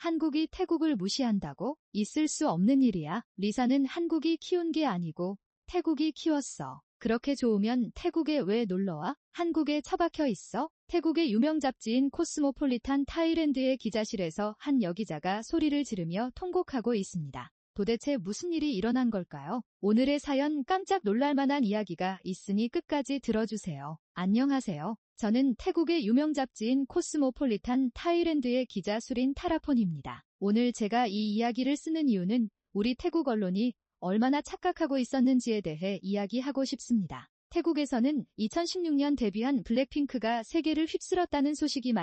한국이 태국을 무시한다고? 있을 수 없는 일이야. 리사는 한국이 키운 게 아니고 태국이 키웠어. 그렇게 좋으면 태국에 왜 놀러와? 한국에 처박혀 있어? 태국의 유명 잡지인 코스모폴리탄 타일랜드의 기자실에서 한 여기자가 소리를 지르며 통곡하고 있습니다. 도대체 무슨 일이 일어난 걸까요? 오늘의 사연 깜짝 놀랄만한 이야기가 있으니 끝까지 들어주세요. 안녕하세요. 저는 태국의 유명 잡지인 코스모폴리탄 타일랜드의 기자 수린 타라폰입니다. 오늘 제가 이 이야기를 쓰는 이유는 우리 태국 언론이 얼마나 착각하고 있었는지에 대해 이야기하고 싶습니다. 태국에서는 2016년 데뷔한 블랙핑크가 세계를 휩쓸었다는 소식이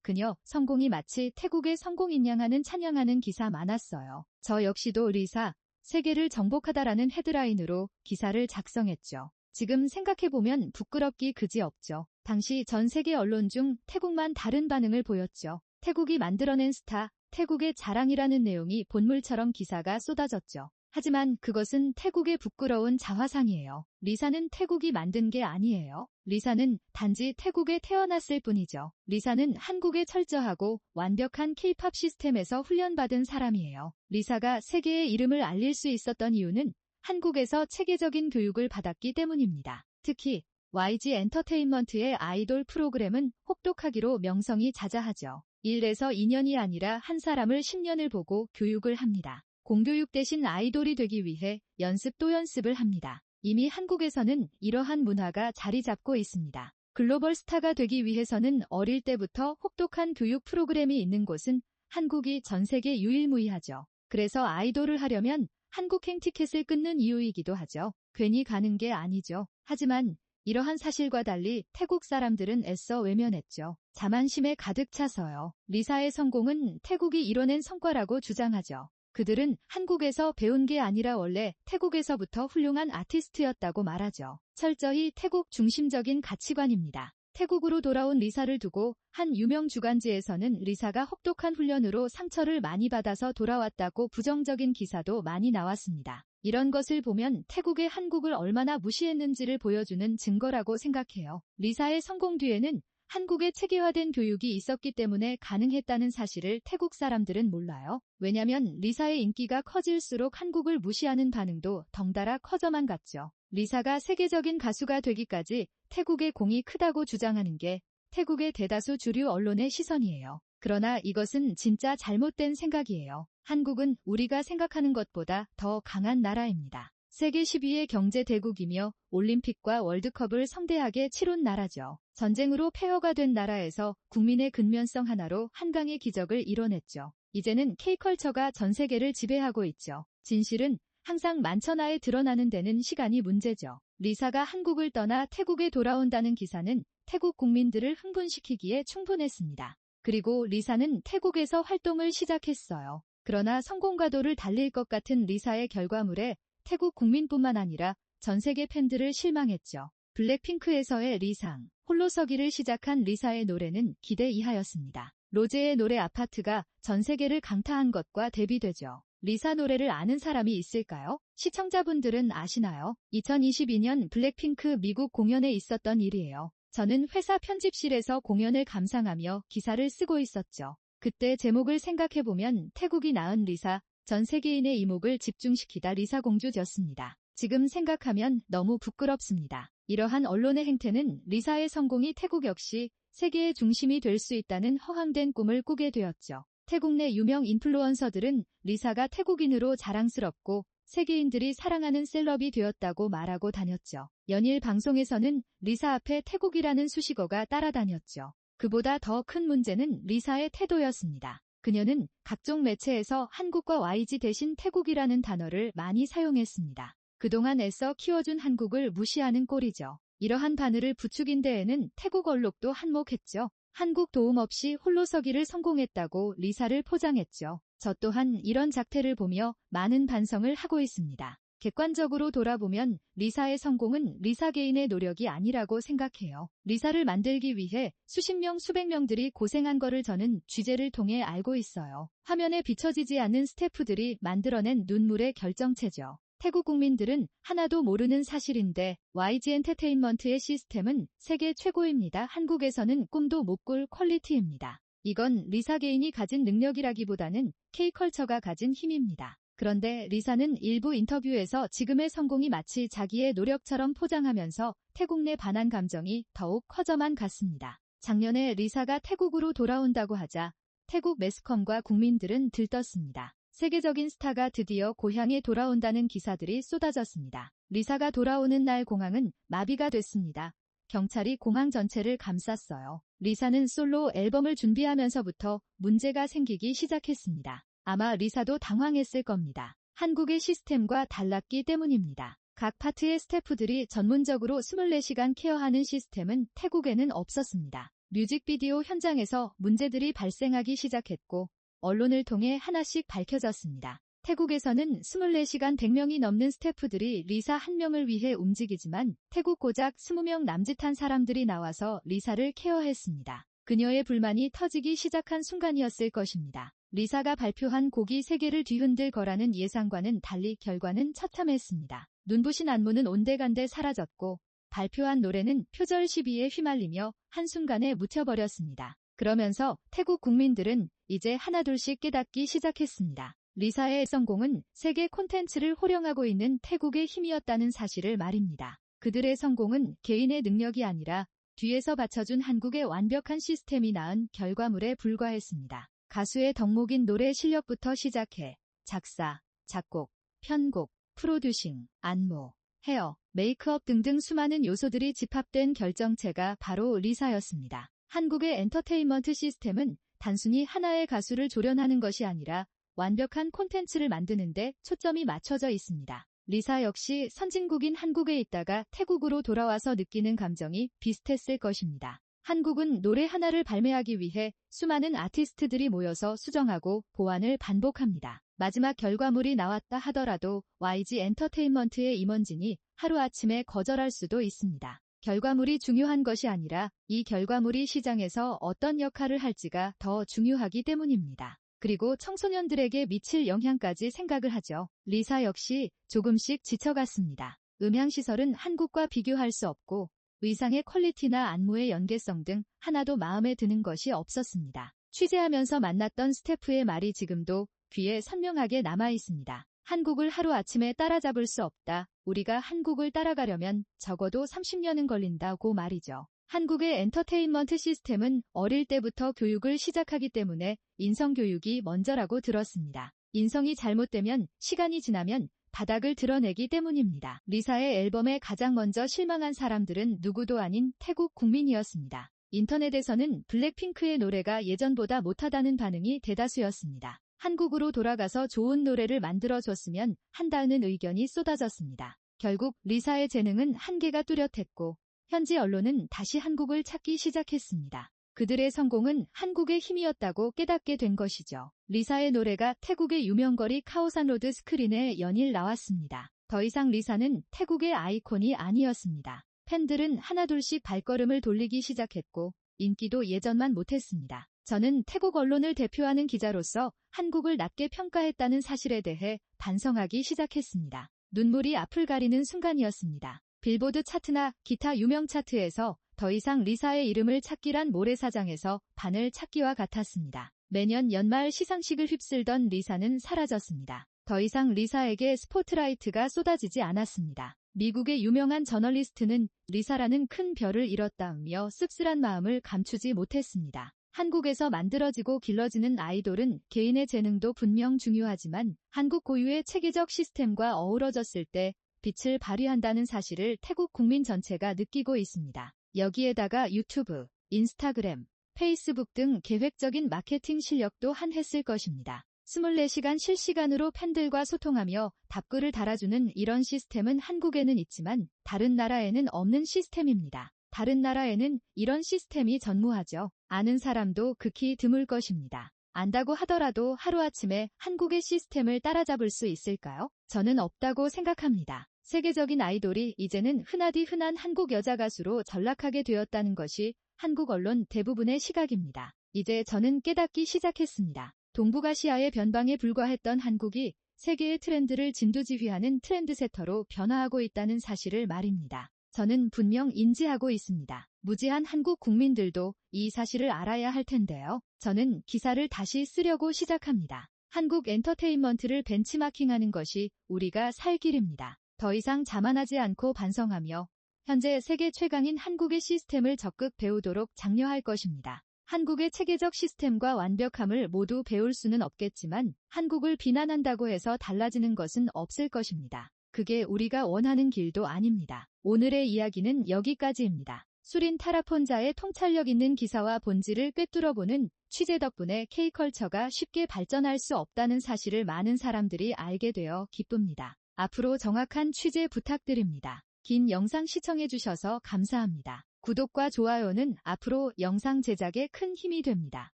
그녀 성공이 마치 태국의 성공인 양하는 찬양하는 기사 많았어요. 저 역시도 리사, 세계를 정복하다라는 헤드라인으로 기사를 작성했죠. 지금 생각해보면 부끄럽기 그지없죠. 당시 전 세계 언론 중 태국만 다른 반응을 보였죠. 태국이 만들어낸 스타, 태국의 자랑이라는 내용이 본물처럼 기사가 쏟아졌죠. 하지만 그것은 태국의 부끄러운 자화상이에요. 리사는 태국이 만든 게 아니에요. 리사는 단지 태국에 태어났을 뿐이죠. 리사는 한국의 철저하고 완벽한 K-팝 시스템에서 훈련받은 사람이에요. 리사가 세계에 이름을 알릴 수 있었던 이유는 한국에서 체계적인 교육을 받았기 때문입니다. 특히 YG 엔터테인먼트의 아이돌 프로그램은 혹독하기로 명성이 자자하죠. 1에서 2년이 아니라 한 사람을 10년을 보고 교육을 합니다. 공교육 대신 아이돌이 되기 위해 연습 또 연습을 합니다. 이미 한국에서는 이러한 문화가 자리 잡고 있습니다. 글로벌 스타가 되기 위해서는 어릴 때부터 혹독한 교육 프로그램이 있는 곳은 한국이 전 세계 유일무이하죠. 그래서 아이돌을 하려면 한국행 티켓을 끊는 이유이기도 하죠. 괜히 가는 게 아니죠. 하지만 이러한 사실과 달리 태국 사람들은 애써 외면했죠. 자만심에 가득 차서요. 리사의 성공은 태국이 이뤄낸 성과라고 주장하죠. 그들은 한국에서 배운 게 아니라 원래 태국에서부터 훌륭한 아티스트였다고 말하죠. 철저히 태국 중심적인 가치관입니다. 태국으로 돌아온 리사를 두고 한 유명 주간지에서는 리사가 혹독한 훈련으로 상처를 많이 받아서 돌아왔다고 부정적인 기사도 많이 나왔습니다. 이런 것을 보면 태국의 한국을 얼마나 무시했는지를 보여주는 증거라고 생각해요. 리사의 성공 뒤에는 한국의 체계화된 교육이 있었기 때문에 가능했다는 사실을 태국 사람들은 몰라요. 왜냐면 리사의 인기가 커질수록 한국을 무시하는 반응도 덩달아 커져만 갔죠. 리사가 세계적인 가수가 되기까지 태국의 공이 크다고 주장하는 게 태국의 대다수 주류 언론의 시선이에요. 그러나 이것은 진짜 잘못된 생각이에요. 한국은 우리가 생각하는 것보다 더 강한 나라입니다. 세계 10위의 경제 대국이며 올림픽과 월드컵을 성대하게 치룬 나라죠. 전쟁으로 폐허가 된 나라에서 국민의 근면성 하나로 한강의 기적을 이뤄냈죠. 이제는 K컬처가 전 세계를 지배하고 있죠. 진실은 항상 만천하에 드러나는 데는 시간이 문제죠. 리사가 한국을 떠나 태국에 돌아온다는 기사는 태국 국민들을 흥분시키기에 충분했습니다. 그리고 리사는 태국에서 활동을 시작했어요. 그러나 성공과도를 달릴 것 같은 리사의 결과물에 태국 국민뿐만 아니라 전 세계 팬들을 실망했죠. 블랙핑크에서의 리상, 홀로서기를 시작한 리사의 노래는 기대 이하였습니다. 로제의 노래 아파트가 전 세계를 강타한 것과 대비되죠. 리사 노래를 아는 사람이 있을까요? 시청자분들은 아시나요? 2022년 블랙핑크 미국 공연에 있었던 일이에요. 저는 회사 편집실에서 공연을 감상하며 기사를 쓰고 있었죠. 그때 제목을 생각해보면 태국이 낳은 리사, 전 세계인의 이목을 집중시키다 리사 공주였습니다. 지금 생각하면 너무 부끄럽습니다. 이러한 언론의 행태는 리사의 성공이 태국 역시 세계의 중심이 될 수 있다는 허황된 꿈을 꾸게 되었죠. 태국 내 유명 인플루언서들은 리사가 태국인으로 자랑스럽고 세계인들이 사랑하는 셀럽이 되었다고 말하고 다녔죠. 연일 방송에서는 리사 앞에 태국이라는 수식어가 따라다녔죠. 그보다 더 큰 문제는 리사의 태도였습니다. 그녀는 각종 매체에서 한국과 YG 대신 태국이라는 단어를 많이 사용했습니다. 그동안 애써 키워준 한국을 무시하는 꼴이죠. 이러한 바늘을 부추긴 데에는 태국 언론도 한몫했죠. 한국 도움 없이 홀로서기를 성공했다고 리사를 포장했죠. 저 또한 이런 작태를 보며 많은 반성을 하고 있습니다. 객관적으로 돌아보면 리사의 성공은 리사 개인의 노력이 아니라고 생각해요. 리사를 만들기 위해 수십 명, 수백 명들이 고생한 거를 저는 취재를 통해 알고 있어요. 화면에 비춰지지 않는 스태프들이 만들어낸 눈물의 결정체죠. 태국 국민들은 하나도 모르는 사실인데 YG 엔터테인먼트의 시스템은 세계 최고입니다. 한국에서는 꿈도 못 꿀 퀄리티입니다. 이건 리사 개인이 가진 능력이라기보다는 K컬처가 가진 힘입니다. 그런데 리사는 일부 인터뷰에서 지금의 성공이 마치 자기의 노력처럼 포장하면서 태국 내 반한 감정이 더욱 커져만 갔습니다. 작년에 리사가 태국으로 돌아온다고 하자 태국 매스컴과 국민들은 들떴습니다. 세계적인 스타가 드디어 고향에 돌아온다는 기사들이 쏟아졌습니다. 리사가 돌아오는 날 공항은 마비가 됐습니다. 경찰이 공항 전체를 감쌌어요. 리사는 솔로 앨범을 준비하면서부터 문제가 생기기 시작했습니다. 아마 리사도 당황했을 겁니다. 한국의 시스템과 달랐기 때문입니다. 각 파트의 스태프들이 전문적으로 24시간 케어하는 시스템은 태국에는 없었습니다. 뮤직비디오 현장에서 문제들이 발생하기 시작했고 언론을 통해 하나씩 밝혀졌습니다. 태국에서는 24시간 100명이 넘는 스태프들이 리사 한 명을 위해 움직이지만 태국 고작 20명 남짓한 사람들이 나와서 리사를 케어했습니다. 그녀의 불만이 터지기 시작한 순간이었을 것입니다. 리사가 발표한 곡이 세계를 뒤흔들 거라는 예상과는 달리 결과는 처참했습니다. 눈부신 안무는 온데간데 사라졌고 발표한 노래는 표절 시비에 휘말리며 한순간에 묻혀버렸습니다. 그러면서 태국 국민들은 이제 하나둘씩 깨닫기 시작했습니다. 리사의 성공은 세계 콘텐츠를 호령하고 있는 태국의 힘이었다는 사실을 말입니다. 그들의 성공은 개인의 능력이 아니라 뒤에서 받쳐준 한국의 완벽한 시스템이 낳은 결과물에 불과했습니다. 가수의 덕목인 노래 실력부터 시작해 작사, 작곡, 편곡, 프로듀싱, 안무, 헤어, 메이크업 등등 수많은 요소들이 집합된 결정체가 바로 리사였습니다. 한국의 엔터테인먼트 시스템은 단순히 하나의 가수를 조련하는 것이 아니라 완벽한 콘텐츠를 만드는 데 초점이 맞춰져 있습니다. 리사 역시 선진국인 한국에 있다가 태국으로 돌아와서 느끼는 감정이 비슷했을 것입니다. 한국은 노래 하나를 발매하기 위해 수많은 아티스트들이 모여서 수정하고 보완을 반복합니다. 마지막 결과물이 나왔다 하더라도 YG 엔터테인먼트의 임원진이 하루아침에 거절할 수도 있습니다. 결과물이 중요한 것이 아니라 이 결과물이 시장에서 어떤 역할을 할지가 더 중요하기 때문입니다. 그리고 청소년들에게 미칠 영향까지 생각을 하죠. 리사 역시 조금씩 지쳐갔습니다. 음향시설은 한국과 비교할 수 없고 의상의 퀄리티나 안무의 연계성 등 하나도 마음에 드는 것이 없었습니다. 취재하면서 만났던 스태프의 말이 지금도 귀에 선명하게 남아있습니다. 한국을 하루아침에 따라잡을 수 없다. 우리가 한국을 따라가려면 적어도 30년은 걸린다고 말이죠. 한국의 엔터테인먼트 시스템은 어릴 때부터 교육을 시작하기 때문에 인성교육이 먼저라고 들었습니다. 인성이 잘못되면 시간이 지나면 바닥을 드러내기 때문입니다. 리사의 앨범에 가장 먼저 실망한 사람들은 누구도 아닌 태국 국민이었습니다. 인터넷에서는 블랙핑크의 노래가 예전보다 못하다는 반응이 대다수였습니다. 한국으로 돌아가서 좋은 노래를 만들어줬으면 한다는 의견이 쏟아졌습니다. 결국 리사의 재능은 한계가 뚜렷했고 현지 언론은 다시 한국을 찾기 시작했습니다. 그들의 성공은 한국의 힘이었다고 깨닫게 된 것이죠. 리사의 노래가 태국의 유명거리 카오산 로드 스크린에 연일 나왔습니다. 더 이상 리사는 태국의 아이콘이 아니었습니다. 팬들은 하나둘씩 발걸음을 돌리기 시작했고 인기도 예전만 못했습니다. 저는 태국 언론을 대표하는 기자로서 한국을 낮게 평가했다는 사실에 대해 반성하기 시작했습니다. 눈물이 앞을 가리는 순간이었습니다. 빌보드 차트나 기타 유명 차트에서 더 이상 리사의 이름을 찾기란 모래사장에서 바늘 찾기와 같았습니다. 매년 연말 시상식을 휩쓸던 리사는 사라졌습니다. 더 이상 리사에게 스포트라이트가 쏟아지지 않았습니다. 미국의 유명한 저널리스트는 리사라는 큰 별을 잃었다며 씁쓸한 마음을 감추지 못했습니다. 한국에서 만들어지고 길러지는 아이돌은 개인의 재능도 분명 중요하지만 한국 고유의 체계적 시스템과 어우러졌을 때 빛을 발휘한다는 사실을 태국 국민 전체가 느끼고 있습니다. 여기에다가 유튜브, 인스타그램, 페이스북 등 계획적인 마케팅 실력도 한했을 것입니다. 24시간 실시간으로 팬들과 소통하며 답글을 달아주는 이런 시스템은 한국에는 있지만 다른 나라에는 없는 시스템입니다. 다른 나라에는 이런 시스템이 전무하죠. 아는 사람도 극히 드물 것입니다. 안다고 하더라도 하루아침에 한국의 시스템을 따라잡을 수 있을까요? 저는 없다고 생각합니다. 세계적인 아이돌이 이제는 흔하디 흔한 한국 여자 가수로 전락하게 되었다는 것이 한국 언론 대부분의 시각입니다. 이제 저는 깨닫기 시작했습니다. 동북아시아의 변방에 불과했던 한국이 세계의 트렌드를 진두지휘하는 트렌드세터로 변화하고 있다는 사실을 말입니다. 저는 분명 인지하고 있습니다. 무지한 한국 국민들도 이 사실을 알아야 할 텐데요. 저는 기사를 다시 쓰려고 시작합니다. 한국 엔터테인먼트를 벤치마킹하는 것이 우리가 살 길입니다. 더 이상 자만하지 않고 반성하며 현재 세계 최강인 한국의 시스템을 적극 배우도록 장려할 것입니다. 한국의 체계적 시스템과 완벽함을 모두 배울 수는 없겠지만 한국을 비난한다고 해서 달라지는 것은 없을 것입니다. 그게 우리가 원하는 길도 아닙니다. 오늘의 이야기는 여기까지입니다. 수린 타라폰자의 통찰력 있는 기사와 본질을 꿰뚫어보는 취재 덕분에 K컬처가 쉽게 발전할 수 없다는 사실을 많은 사람들이 알게 되어 기쁩니다. 앞으로 정확한 취재 부탁드립니다. 긴 영상 시청해주셔서 감사합니다. 구독과 좋아요는 앞으로 영상 제작에 큰 힘이 됩니다.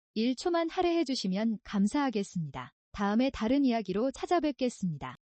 1초만 할애해주시면 감사하겠습니다. 다음에 다른 이야기로 찾아뵙겠습니다.